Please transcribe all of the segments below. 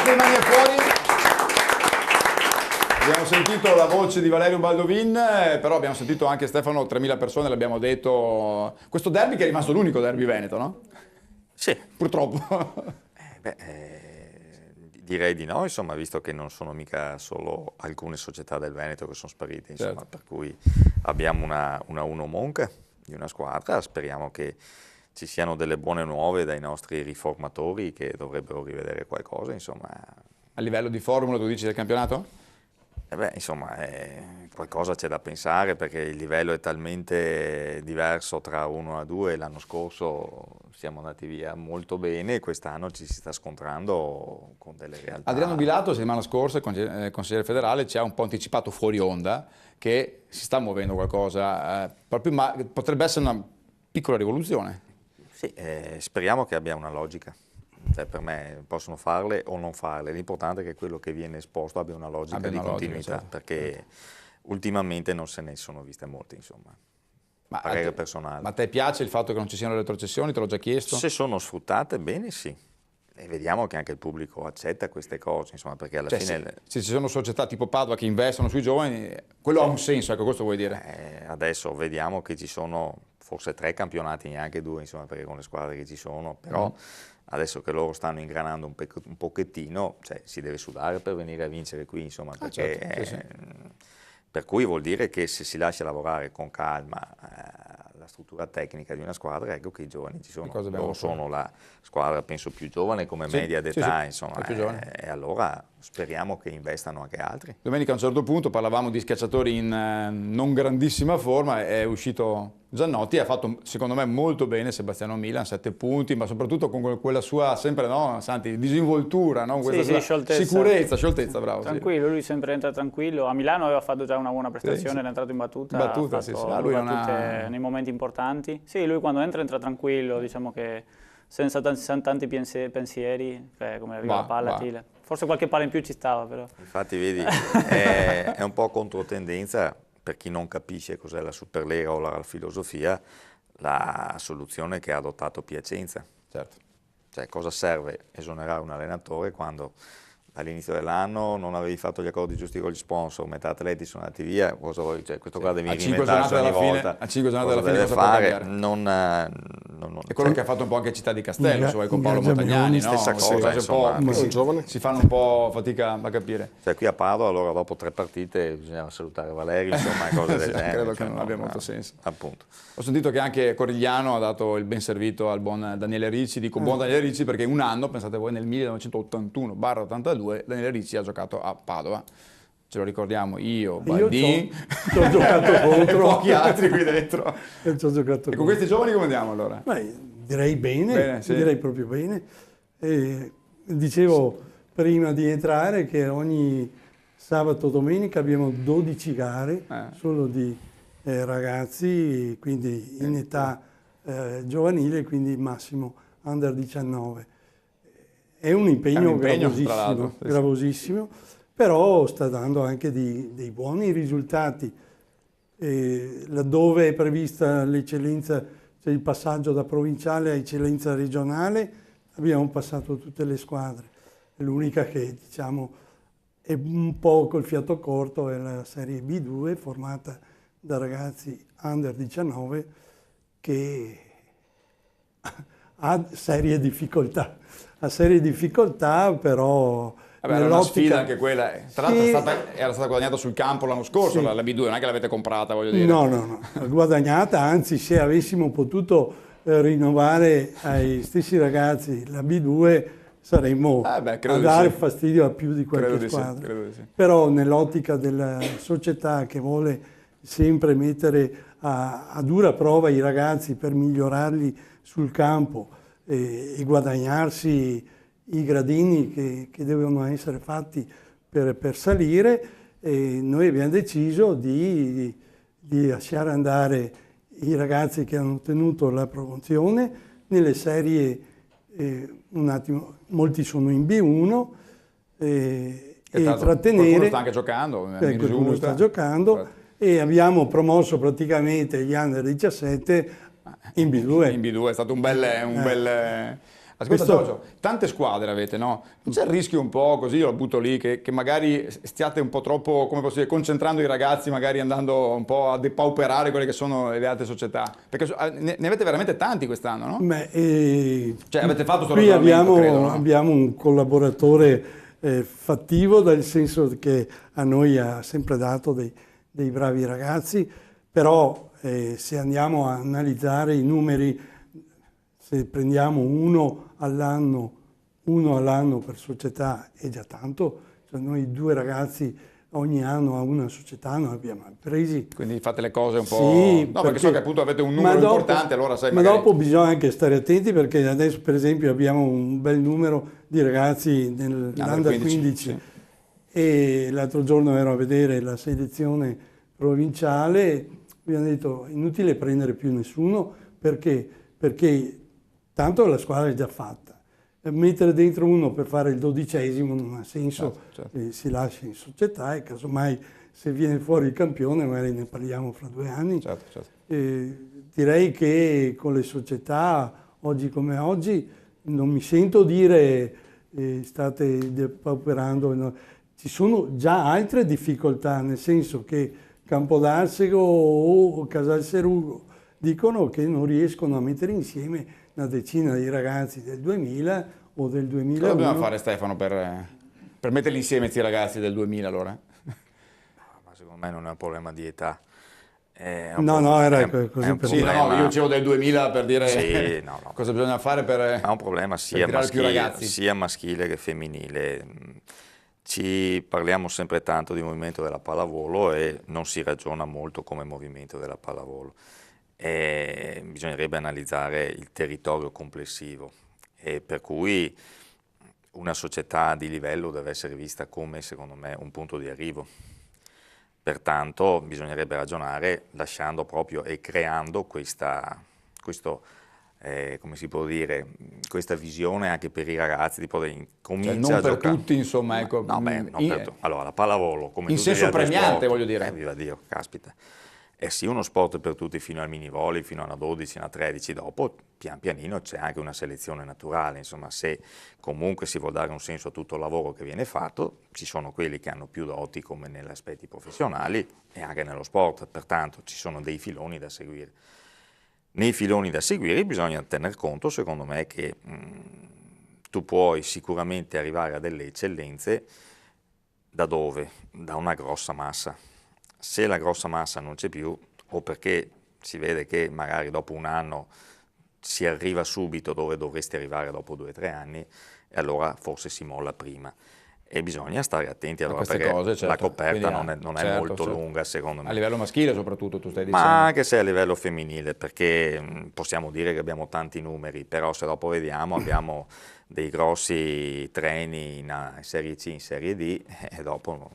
Teste di mani e fuori. Abbiamo sentito la voce di Valerio Baldovin, però abbiamo sentito anche Stefano, 3.000 persone, l'abbiamo detto. Questo derby che è rimasto l'unico derby veneto, no? Sì. Purtroppo. Direi di no, insomma, visto che non sono mica solo alcune società del Veneto che sono sparite, insomma, Certo. Per cui abbiamo una Uno Monk di una squadra, speriamo che ci siano delle buone nuove dai nostri riformatori che dovrebbero rivedere qualcosa, insomma. A livello di formula, tu dici, del campionato? Insomma, qualcosa c'è da pensare perché il livello è talmente diverso tra 1 a 2, l'anno scorso siamo andati via molto bene e quest'anno ci si sta scontrando con delle realtà. Adriano Bilato, settimana scorsa, consigliere federale, ci ha un po' anticipato fuori onda che si sta muovendo qualcosa, ma potrebbe essere una piccola rivoluzione. Sì, speriamo che abbia una logica. Cioè, per me possono farle o non farle, l'importante è che quello che viene esposto abbia una logica di continuità, certo, perché ultimamente non se ne sono viste molte, insomma. Parere personale. Ma a te piace il fatto che non ci siano retrocessioni? Te l'ho già chiesto. Se sono sfruttate, bene, sì. E vediamo che anche il pubblico accetta queste cose, insomma, perché alla fine... Se ci sono società tipo Padova che investono sui giovani, quello ha un senso, ecco, questo vuoi dire? Adesso vediamo che ci sono forse 3 campionati, neanche 2, insomma, perché con le squadre che ci sono, però... Adesso che loro stanno ingranando un pochettino, cioè, si deve sudare per venire a vincere qui, insomma, perché, certo, sì. Per cui vuol dire che se si lascia lavorare con calma la struttura tecnica di una squadra, ecco che i giovani ci sono. Loro sono la squadra, penso, più giovane come media d'età, insomma, e allora speriamo che investano anche altri. Domenica a un certo punto parlavamo di schiacciatori in non grandissima forma, è uscito Giannotti e ha fatto secondo me molto bene Sebastiano Milan, 7 punti, ma soprattutto con quella sua sempre, no, Santi, disinvoltura, no? Questa sicurezza, scioltezza, bravo. Tranquillo, lui sempre entra tranquillo. A Milano aveva fatto già una buona prestazione, era entrato in battuta, lui nei momenti importanti. Sì, lui quando entra tranquillo, diciamo che senza tanti pensieri, come arriva la palla, tira. Forse qualche palla in più ci stava, però. Infatti, vedi, è un po' controtendenza. Per chi non capisce cos'è la Superlega o la filosofia, la soluzione che ha adottato Piacenza. Certo. Cioè, cosa serve esonerare un allenatore quando all'inizio dell'anno non avevi fatto gli accordi giusti con gli sponsor, metà atleti sono andati via, cosa vuoi? Cioè, questo qua devi reinventarsi ogni volta. A 5 giornate dalla fine cosa deve fare? È quello che ha fatto un po' anche Città di Castello, con Paolo Montagnani, no? Stessa cosa, insomma. Si fanno un po' fatica a capire. Cioè, qui a Padova, allora dopo 3 partite bisognava salutare Valerio, insomma, cose del genere. Credo che non abbia molto senso. Appunto. Ho sentito che anche Corigliano ha dato il ben servito al buon Daniele Ricci, dico buon Daniele Ricci perché un anno, pensate voi, nel 1981-82, Daniele Ricci ha giocato a Padova. Ce lo ricordiamo io, Baldin, ci ho giocato contro pochi altri qui dentro. E con questi giovani come andiamo allora? Direi bene, direi proprio bene. Dicevo prima di entrare che ogni sabato e domenica abbiamo 12 gare solo di ragazzi, quindi in età giovanile, quindi massimo under 19. È un impegno gravosissimo, però sta dando anche dei buoni risultati. Laddove è prevista l'eccellenza, cioè il passaggio da provinciale a eccellenza regionale, abbiamo passato tutte le squadre. L'unica che, diciamo, è un po' col fiato corto è la Serie B2, formata da ragazzi under 19 che ha serie difficoltà. Però era una sfida anche quella, tra l'altro era stata guadagnata sul campo l'anno scorso, la B2, non è che l'avete comprata, voglio dire. No, guadagnata, anzi se avessimo potuto rinnovare ai stessi ragazzi la B2 saremmo a dare fastidio a più di qualche squadra. Però nell'ottica della società che vuole sempre mettere a dura prova i ragazzi per migliorarli sul campo e guadagnarsi i gradini che devono essere fatti per salire, noi abbiamo deciso di lasciare andare i ragazzi che hanno ottenuto la promozione nelle serie, molti sono in B1, e trattenere... Qualcuno sta anche giocando, qualcuno sta giocando, e abbiamo promosso praticamente gli under 17 in B2. In B2 è stato un bel... Ascolta Giorgio, tante squadre avete, no? Non c'è il rischio un po' così, io lo butto lì, che magari stiate un po' troppo, come posso dire, concentrando i ragazzi, magari andando un po' a depauperare quelle che sono le altre società? Perché ne avete veramente tanti quest'anno, no? Cioè avete fatto sto qui ragionamento, credo, no? abbiamo un collaboratore fattivo, nel senso che a noi ha sempre dato dei bravi ragazzi, però se andiamo a analizzare i numeri, se prendiamo uno all'anno per società è già tanto, cioè noi 2 ragazzi ogni anno a una società non abbiamo presi. Quindi fate le cose un po'... Sì, no, perché so che appunto avete un numero importante, allora sai magari... dopo bisogna anche stare attenti, perché adesso per esempio abbiamo un bel numero di ragazzi nell'Under 15 sì. E l'altro giorno ero a vedere la selezione provinciale, abbiamo detto inutile prendere più nessuno, perché tanto la squadra è già fatta. Mettere dentro uno per fare il 12° non ha senso, certo. Si lascia in società e casomai se viene fuori il campione magari ne parliamo fra 2 anni. Certo. Direi che con le società, oggi come oggi, non mi sento dire state depauperando. No. Ci sono già altre difficoltà, nel senso che Campodarsego o Casalserugo dicono che non riescono a mettere insieme una decina di ragazzi del 2000 o del 2001. Cosa dobbiamo fare, Stefano, per metterli insieme questi ragazzi del 2000 allora? Ma secondo me non è un problema di età. No, era così per sì, no, io dicevo del 2000 per dire sì, cosa bisogna fare per... È un problema sia maschile che femminile. Ci parliamo sempre tanto di movimento della pallavolo e non si ragiona molto come movimento della pallavolo. Bisognerebbe analizzare il territorio complessivo, e per cui una società di livello deve essere vista come, secondo me, un punto di arrivo. Pertanto bisognerebbe ragionare lasciando proprio e creando come si può dire, questa visione anche per i ragazzi di poter cominciare non per tutti, insomma, ecco. Allora, la pallavolo, come in senso premiante, sport, voglio dire. Viva Dio, caspita. È sì uno sport per tutti fino al mini volley, fino alla 12, alla 13, dopo pian pianino c'è anche una selezione naturale, insomma se comunque si vuol dare un senso a tutto il lavoro che viene fatto, ci sono quelli che hanno più doti come negli aspetti professionali e anche nello sport, pertanto ci sono dei filoni da seguire. Nei filoni da seguire bisogna tener conto, secondo me, che tu puoi sicuramente arrivare a delle eccellenze da dove? Da una grossa massa. Se la grossa massa non c'è più, o perché si vede che magari dopo un anno si arriva subito dove dovresti arrivare dopo 2 o 3 anni, e allora forse si molla prima. E bisogna stare attenti allora, perché cose, certo. La coperta non è molto lunga, secondo me. A livello maschile soprattutto, tu stai dicendo? Ma anche se a livello femminile, perché possiamo dire che abbiamo tanti numeri, però se dopo vediamo abbiamo dei grossi treni in Serie C, in Serie D, e dopo non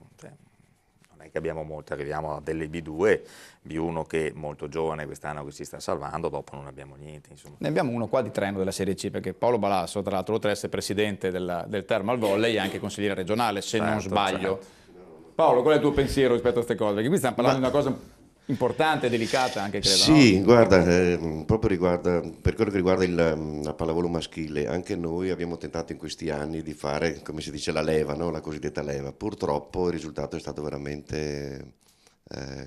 è che abbiamo molte, arriviamo a delle B2, B1 che è molto giovane quest'anno che si sta salvando, dopo non abbiamo niente. Insomma. Ne abbiamo uno qua di Trento della Serie C, perché Paolo Balasso, tra l'altro, oltre ad essere presidente del Thermal Volley, è anche consigliere regionale, se non sbaglio. Certo. Paolo, qual è il tuo pensiero rispetto a queste cose? Perché qui stiamo parlando di una cosa importante e delicata anche, credo. Sì, no? Guarda, proprio per quello che riguarda la pallavolo maschile, anche noi abbiamo tentato in questi anni di fare, come si dice, la leva, no? La cosiddetta leva. Purtroppo il risultato è stato veramente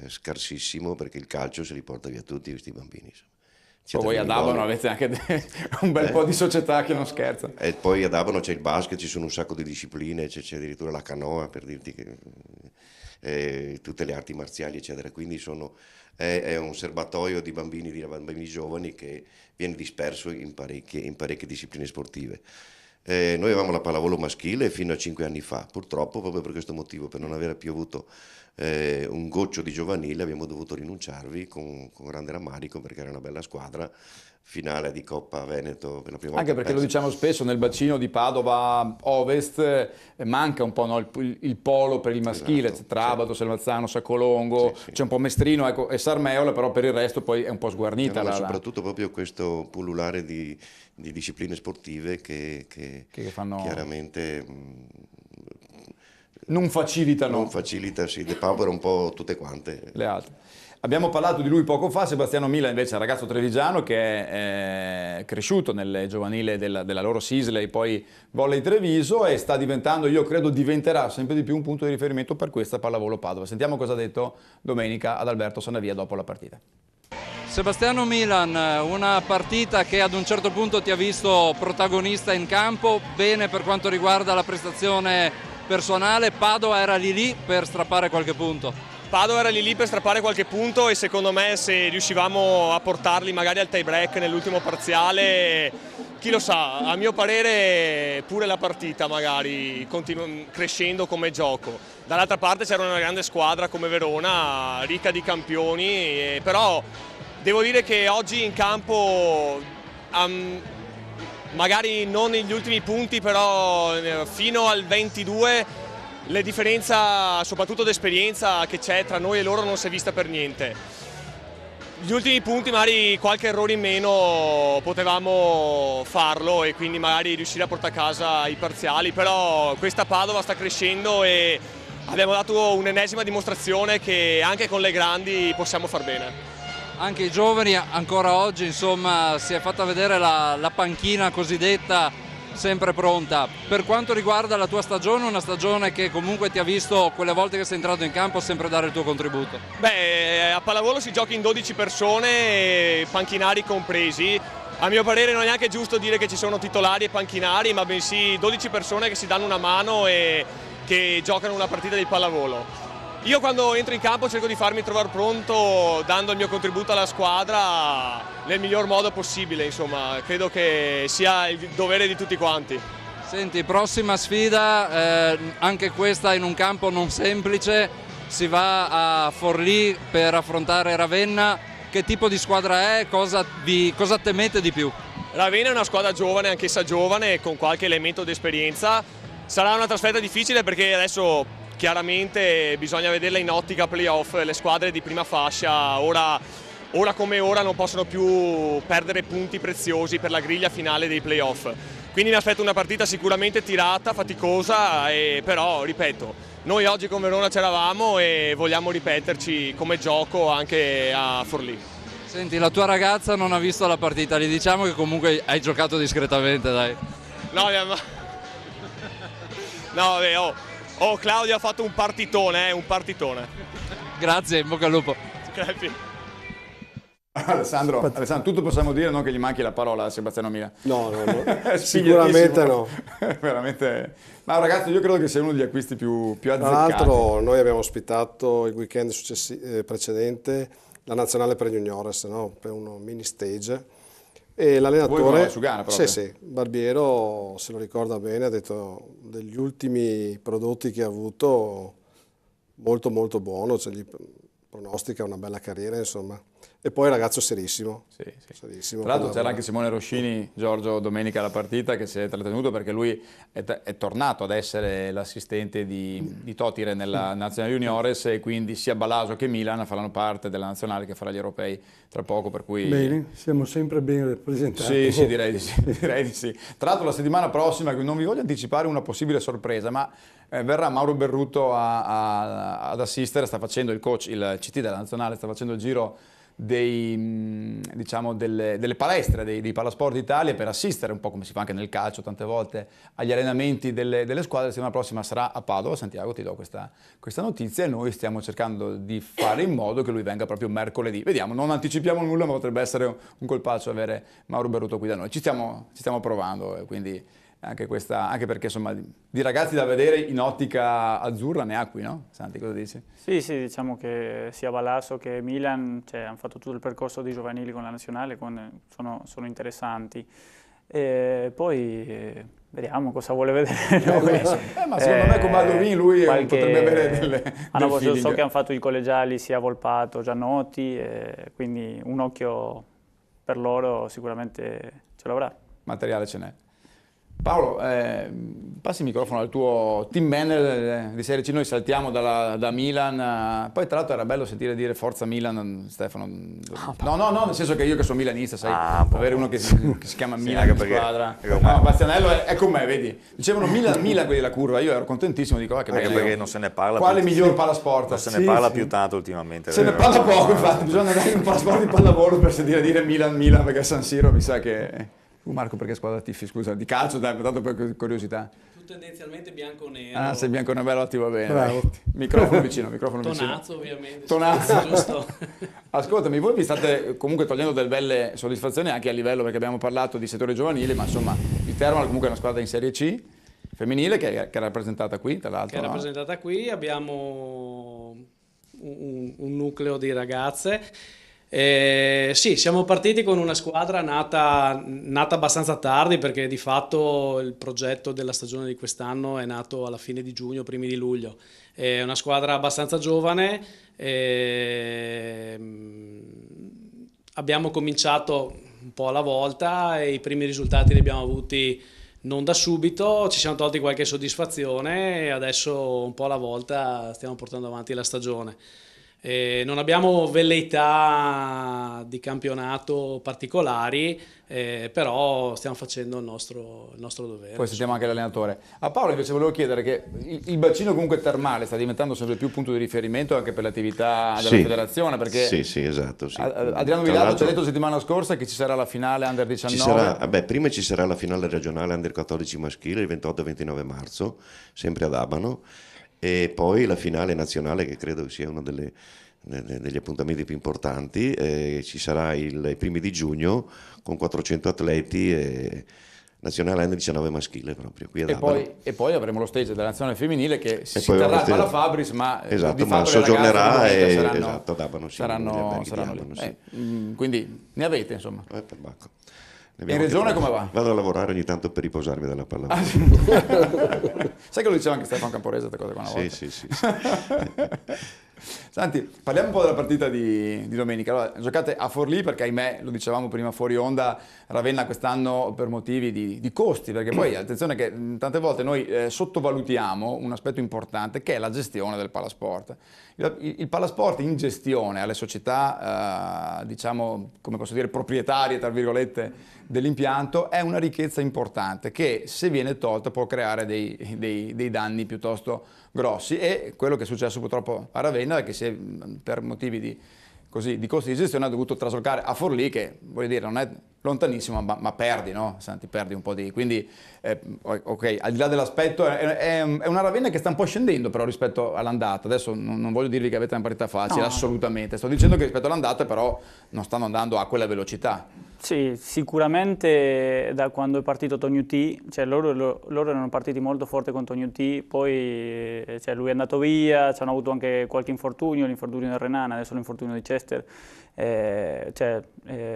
scarsissimo, perché il calcio se li porta via tutti questi bambini. Voi ad Abano avete anche un bel po' di società che non scherzano. E poi ad Abano c'è il basket, ci sono un sacco di discipline, c'è addirittura la canoa, per dirti che... tutte le arti marziali eccetera, quindi è un serbatoio di bambini giovani che viene disperso in parecchie discipline sportive. Noi avevamo la pallavolo maschile fino a 5 anni fa, purtroppo proprio per questo motivo, per non avere più avuto un goccio di giovanile, abbiamo dovuto rinunciarvi con grande rammarico, perché era una bella squadra. Finale di Coppa Veneto per la prima volta. Anche perché lo diciamo spesso, nel bacino di Padova Ovest manca un po', no, il polo per il maschile, esatto, tra Abato, Selvazzano, Saccolongo, c'è un po' Mestrino, ecco, e Sarmeola, però per il resto poi è un po' sguarnita. Soprattutto proprio questo pullulare di discipline sportive che fanno... chiaramente... non facilitano. Non facilita, sì, depaupera un po' tutte quante. Le altre. Abbiamo parlato di lui poco fa, Sebastiano Milan invece è un ragazzo trevigiano che è cresciuto nel giovanile della loro Sisley, poi Volley Treviso, e sta diventando, io credo diventerà sempre di più un punto di riferimento per questa pallavolo Padova. Sentiamo cosa ha detto domenica ad Alberto Sanavia dopo la partita. Sebastiano Milan, una partita che ad un certo punto ti ha visto protagonista in campo, bene per quanto riguarda la prestazione personale, Padova era lì per strappare qualche punto. Padova era lì per strappare qualche punto e secondo me se riuscivamo a portarli magari al tie break nell'ultimo parziale, chi lo sa, a mio parere pure la partita magari crescendo come gioco. Dall'altra parte c'era una grande squadra come Verona, ricca di campioni, però devo dire che oggi in campo, magari non negli ultimi punti, però fino al 22, la differenza, soprattutto d'esperienza, che c'è tra noi e loro non si è vista per niente. Gli ultimi punti, magari qualche errore in meno potevamo farlo e quindi magari riuscire a portare a casa i parziali, però questa Padova sta crescendo e abbiamo dato un'ennesima dimostrazione che anche con le grandi possiamo far bene. Anche i giovani, ancora oggi, insomma, si è fatta vedere la panchina cosiddetta sempre pronta. Per quanto riguarda la tua stagione, una stagione che comunque ti ha visto quelle volte che sei entrato in campo sempre dare il tuo contributo? Beh, a pallavolo si gioca in 12 persone, panchinari compresi. A mio parere non è neanche giusto dire che ci sono titolari e panchinari, ma bensì 12 persone che si danno una mano e che giocano una partita di pallavolo. Io quando entro in campo cerco di farmi trovare pronto dando il mio contributo alla squadra nel miglior modo possibile, insomma, credo che sia il dovere di tutti quanti. Senti, prossima sfida, anche questa in un campo non semplice, si va a Forlì per affrontare Ravenna. Che tipo di squadra è? Cosa temete di più? Ravenna è una squadra giovane, anch'essa giovane, con qualche elemento di esperienza. Sarà una trasferta difficile perché adesso chiaramente bisogna vederla in ottica playoff, le squadre di prima fascia ora come ora non possono più perdere punti preziosi per la griglia finale dei playoff. Quindi mi aspetto una partita sicuramente tirata, faticosa, però ripeto, noi oggi con Verona c'eravamo e vogliamo ripeterci come gioco anche a Forlì. Senti, la tua ragazza non ha visto la partita, gli diciamo che comunque hai giocato discretamente, dai. No, Claudio ha fatto un partitone, un partitone. Grazie, in bocca al lupo. Grazie. Alessandro, tutto possiamo dire, non che gli manchi la parola a Sebastiano Milan. No, sicuramente no. Veramente. Ma ragazzi, io credo che sia uno degli acquisti più azzeccati. Tra l'altro noi abbiamo ospitato il weekend precedente la nazionale per juniores, no? Per uno mini stage. E l'allenatore, sì, Barbiero se lo ricorda bene, ha detto degli ultimi prodotti che ha avuto molto molto buono, cioè gli pronostica una bella carriera, insomma. E poi ragazzo serissimo. Serissimo. Tra l'altro c'era anche Simone Roscini, Giorgio, domenica alla partita, che si è trattenuto perché lui è tornato ad essere l'assistente di Totire nella nazionale juniores e quindi sia Balaso che Milan faranno parte della nazionale che farà gli europei tra poco, per cui... Bene, siamo sempre ben rappresentati. Sì, direi di sì. Tra l'altro la settimana prossima, non vi voglio anticipare una possibile sorpresa, ma verrà Mauro Berruto ad assistere, sta facendo il coach, il CT della nazionale, sta facendo il giro delle palestre dei Palasport d'Italia per assistere un po' come si fa anche nel calcio tante volte agli allenamenti delle squadre. La settimana prossima sarà a Padova. Santiago, ti do questa notizia e noi stiamo cercando di fare in modo che lui venga proprio mercoledì. Vediamo, non anticipiamo nulla, ma potrebbe essere un colpaccio avere Mauro Berruto qui da noi. Ci stiamo provando, quindi anche perché insomma di ragazzi da vedere in ottica azzurra ne ha qui, no? Santi, cosa dici? Sì, diciamo che sia Balasso che Milan hanno fatto tutto il percorso di giovanili con la nazionale, sono interessanti. E poi vediamo cosa vuole vedere. Ma secondo me con Baldovin lui potrebbe avere del so che hanno fatto i collegiali sia Volpato, Giannotti, quindi un occhio per loro sicuramente ce l'avrà. Materiale ce n'è. Paolo, passi il microfono al tuo team manager di Serie C. Noi saltiamo da Milan, poi tra l'altro era bello sentire dire forza Milan, Stefano. No, nel senso che io che sono milanista, sai, avere uno che si chiama Milan in squadra. No, Bastianello è con me, vedi. Dicevano Milan quelli della curva, io ero contentissimo, dico che bello. Perché non se ne parla quale miglior palasport? Non se ne parla più tanto ultimamente. Se ne parla poco, infatti, bisogna avere un palasport di pallavolo per sentire dire Milan, perché San Siro mi sa che... Marco, perché squadra tifi? Scusa, di calcio, dai, tanto per curiosità. Tu tendenzialmente bianco-nero. Sei bianco-nero, ottimo, bene. Bravo. Microfono vicino. Tonazzo, ovviamente. Tonazzo. Giusto. Ascoltami, voi vi state comunque togliendo delle belle soddisfazioni anche a livello, perché abbiamo parlato di settore giovanile, ma insomma il Thermal comunque è una squadra in Serie C, femminile, che è rappresentata qui, tra l'altro. Che è rappresentata qui, abbiamo un nucleo di ragazze. Sì, siamo partiti con una squadra nata abbastanza tardi, perché di fatto il progetto della stagione di quest'anno è nato alla fine di giugno, primi di luglio. È una squadra abbastanza giovane, abbiamo cominciato un po' alla volta e i primi risultati li abbiamo avuti non da subito, ci siamo tolti qualche soddisfazione e adesso un po' alla volta stiamo portando avanti la stagione. Non abbiamo velleità di campionato particolari, però stiamo facendo il nostro dovere. Poi sentiamo anche l'allenatore. A Paolo invece volevo chiedere che il bacino comunque termale sta diventando sempre più punto di riferimento anche per l'attività della federazione, perché sì, esatto. Sì. Adriano Villato ci ha detto settimana scorsa che ci sarà la finale Under 19. Prima ci sarà la finale regionale Under 14 maschile il 28 e 29 marzo, sempre ad Abano. E poi la finale nazionale, che credo sia uno degli appuntamenti più importanti, ci sarà i primi di giugno con 400 atleti, nazionale Under 19 maschile proprio qui ad Abano. E poi avremo lo stage della nazionale femminile che si terrà alla Fabris, ma esatto, ma soggiornerà ad Abano. Saranno lì. Quindi ne avete, insomma. Perbacco. In regione come va? Vado a lavorare ogni tanto per riposarmi dalla pallavolo. Sai che lo diceva anche Stefano Camporese queste cose qua una volta? Sì. Senti, parliamo un po' della partita di domenica. Allora, giocate a Forlì perché, ahimè, lo dicevamo prima fuori onda, Ravenna quest'anno per motivi di costi, perché poi attenzione che tante volte noi sottovalutiamo un aspetto importante che è la gestione del palasport. Il palasport in gestione alle società, diciamo, come posso dire, proprietarie, tra virgolette, dell'impianto è una ricchezza importante che, se viene tolta, può creare dei danni piuttosto grossi, e quello che è successo purtroppo a Ravenna è che per motivi di costi di gestione ha dovuto traslocare a Forlì, che voglio dire non è lontanissimo, ma perdi, no? Senti, perdi un po' quindi ok, al di là dell'aspetto è una Ravenna che sta un po' scendendo però rispetto all'andata. Adesso non voglio dirvi che avete una partita facile, no. Assolutamente, sto dicendo che rispetto all'andata però non stanno andando a quella velocità. Sì, sicuramente da quando è partito Tonio T, cioè loro erano partiti molto forte con Tonio T, poi lui è andato via, ci hanno avuto anche qualche infortunio, l'infortunio del Renana, adesso l'infortunio di Chester.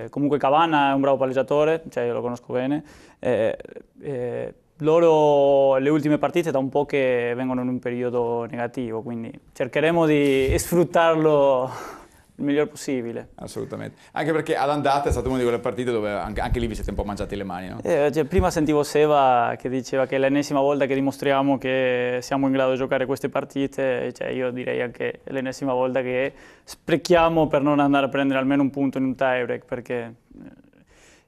Comunque Cavanna è un bravo palleggiatore, io lo conosco bene. Loro le ultime partite da un po' che vengono in un periodo negativo, quindi cercheremo di sfruttarlo il miglior possibile. Assolutamente, anche perché all'andata è stata una di quelle partite dove anche lì vi siete un po' mangiati le mani, no? Prima sentivo Seva che diceva che è l'ennesima volta che dimostriamo che siamo in grado di giocare queste partite, io direi anche l'ennesima volta che sprechiamo per non andare a prendere almeno un punto in un tie break, perché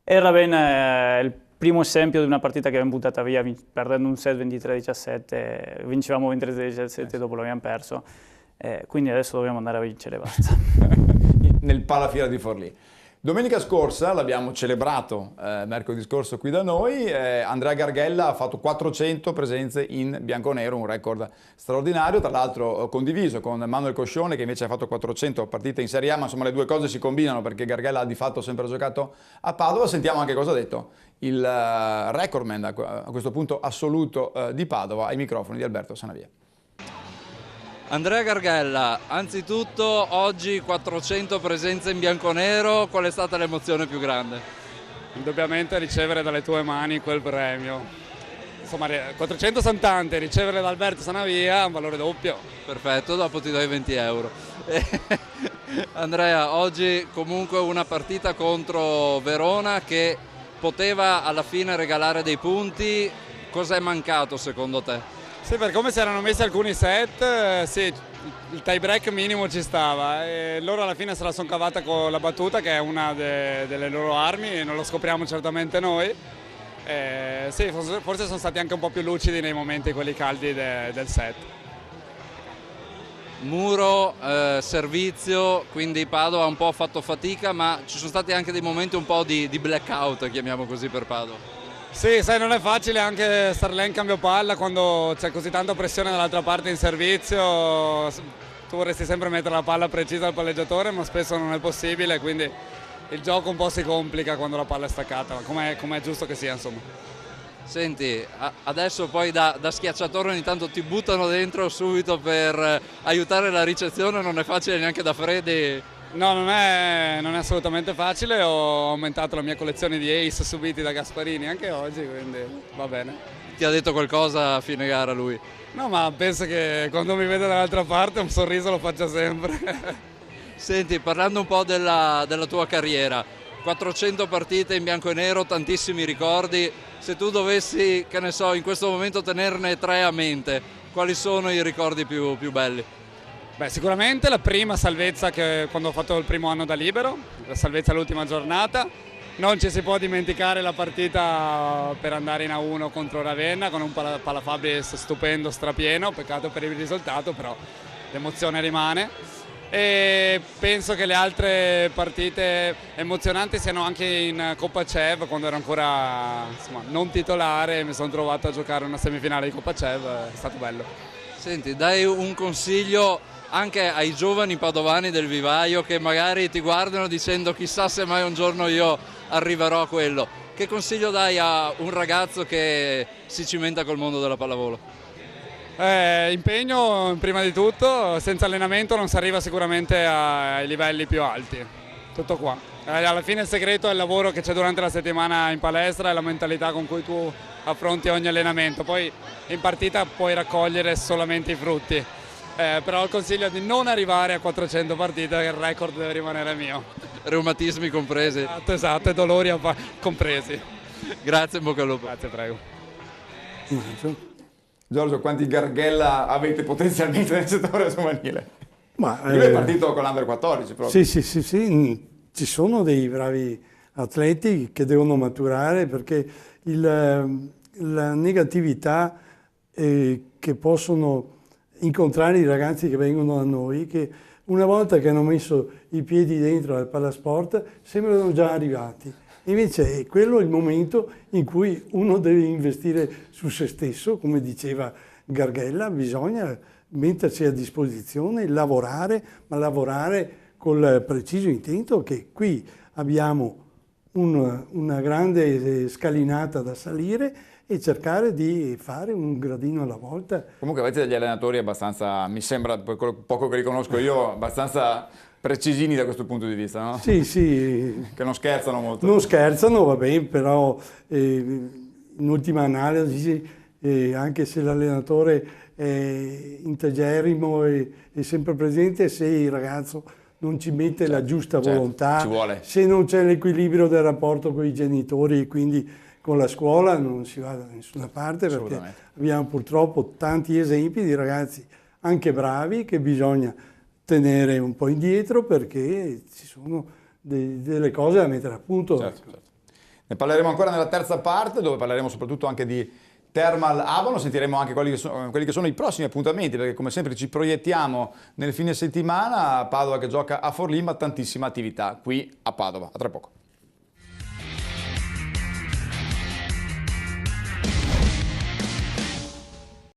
Ravenna è il primo esempio di una partita che abbiamo buttata via perdendo un set 23-17, vincevamo 23-17 dopo l'abbiamo perso. Quindi adesso dobbiamo andare a vincere, basta. Nel Palafiera di Forlì. Domenica scorsa l'abbiamo celebrato, mercoledì scorso qui da noi, Andrea Garghella ha fatto 400 presenze in bianconero, un record straordinario, tra l'altro condiviso con Manuel Coscione che invece ha fatto 400 partite in Serie A, ma insomma le due cose si combinano perché Garghella ha di fatto sempre giocato a Padova. Sentiamo anche cosa ha detto il recordman a questo punto assoluto di Padova ai microfoni di Alberto Sanavia. Andrea Garghella, anzitutto oggi 400 presenze in bianconero, qual è stata l'emozione più grande? Indubbiamente ricevere dalle tue mani quel premio. Insomma, 400 sono tante, ricevere da Alberto Sanavia ha un valore doppio. Perfetto, dopo ti do i 20 euro. Andrea, oggi comunque una partita contro Verona che poteva alla fine regalare dei punti, Cos'è mancato secondo te? Sì, per come si erano messi alcuni set, sì, il tie break minimo ci stava e loro alla fine se la sono cavata con la battuta, che è una delle loro armi, e non lo scopriamo certamente noi. Sì, forse sono stati anche un po' più lucidi nei momenti quelli caldi del set. Muro, servizio, quindi Padova ha un po' fatto fatica, ma ci sono stati anche dei momenti un po' di blackout, chiamiamo così, per Padova. Sì, sai, non è facile anche stare là in cambio palla quando c'è così tanta pressione dall'altra parte in servizio. Tu vorresti sempre mettere la palla precisa al palleggiatore, ma spesso non è possibile, quindi il gioco un po' si complica quando la palla è staccata, come è giusto che sia, insomma. Senti, adesso poi da schiacciatore ogni tanto ti buttano dentro subito per aiutare la ricezione, non è facile neanche da Freddy. No, non è assolutamente facile, ho aumentato la mia collezione di ace subiti da Gasparini anche oggi, quindi va bene. Ti ha detto qualcosa a fine gara lui? No, ma penso che quando mi vede dall'altra parte un sorriso lo faccia sempre. Senti, parlando un po' della tua carriera, 400 partite in bianco e nero, tantissimi ricordi, se tu dovessi, che ne so, in questo momento tenerne 3 a mente, quali sono i ricordi più belli? Beh, sicuramente la prima salvezza quando ho fatto il primo anno da libero, la salvezza all'ultima giornata. Non ci si può dimenticare la partita per andare in A1 contro Ravenna con un Palafabris stupendo, strapieno, peccato per il risultato, però l'emozione rimane. E penso che le altre partite emozionanti siano anche in Coppa CEV, quando ero ancora non titolare, mi sono trovato a giocare una semifinale di Coppa CEV, è stato bello. Senti, dai un consiglio anche ai giovani padovani del vivaio che magari ti guardano dicendo chissà se mai un giorno io arriverò a quello. Che consiglio dai a un ragazzo che si cimenta col mondo della pallavolo? Impegno prima di tutto, senza allenamento non si arriva sicuramente ai livelli più alti, tutto qua. Alla fine il segreto è il lavoro che c'è durante la settimana in palestra e la mentalità con cui tu affronti ogni allenamento, poi in partita puoi raccogliere solamente i frutti. Però il consiglio è di non arrivare a 400 partite, che il record deve rimanere mio. Reumatismi compresi. Esatto, e dolori compresi. Grazie, in bocca al lupo. Grazie, prego. Giorgio, quanti Garghella avete potenzialmente nel settore giovanile? Lui è partito con l'Under 14 proprio. Sì, ci sono dei bravi atleti che devono maturare perché la negatività che possono incontrare i ragazzi che vengono da noi, che una volta che hanno messo i piedi dentro al palasport sembrano già arrivati. Invece è quello il momento in cui uno deve investire su se stesso, come diceva Garghella, bisogna mettersi a disposizione, lavorare, ma lavorare col preciso intento che qui abbiamo una grande scalinata da salire e cercare di fare un gradino alla volta. Comunque avete degli allenatori abbastanza, mi sembra, poco che li conosco io, abbastanza precisini da questo punto di vista, no? Sì. Che non scherzano molto. Non scherzano, va bene, però in ultima analisi, anche se l'allenatore è integerrimo e sempre presente, se il ragazzo non ci mette la giusta volontà, ci vuole. Se non c'è l'equilibrio del rapporto con i genitori e quindi con la scuola non si va da nessuna parte, perché abbiamo purtroppo tanti esempi di ragazzi anche bravi che bisogna tenere un po' indietro perché ci sono delle cose da mettere a punto. Certo. Ne parleremo ancora nella terza parte, dove parleremo soprattutto anche di Thermal Avono, sentiremo anche quelli che sono i prossimi appuntamenti, perché come sempre ci proiettiamo nel fine settimana. Padova che gioca a Forlì, ma tantissima attività qui a Padova. A tra poco.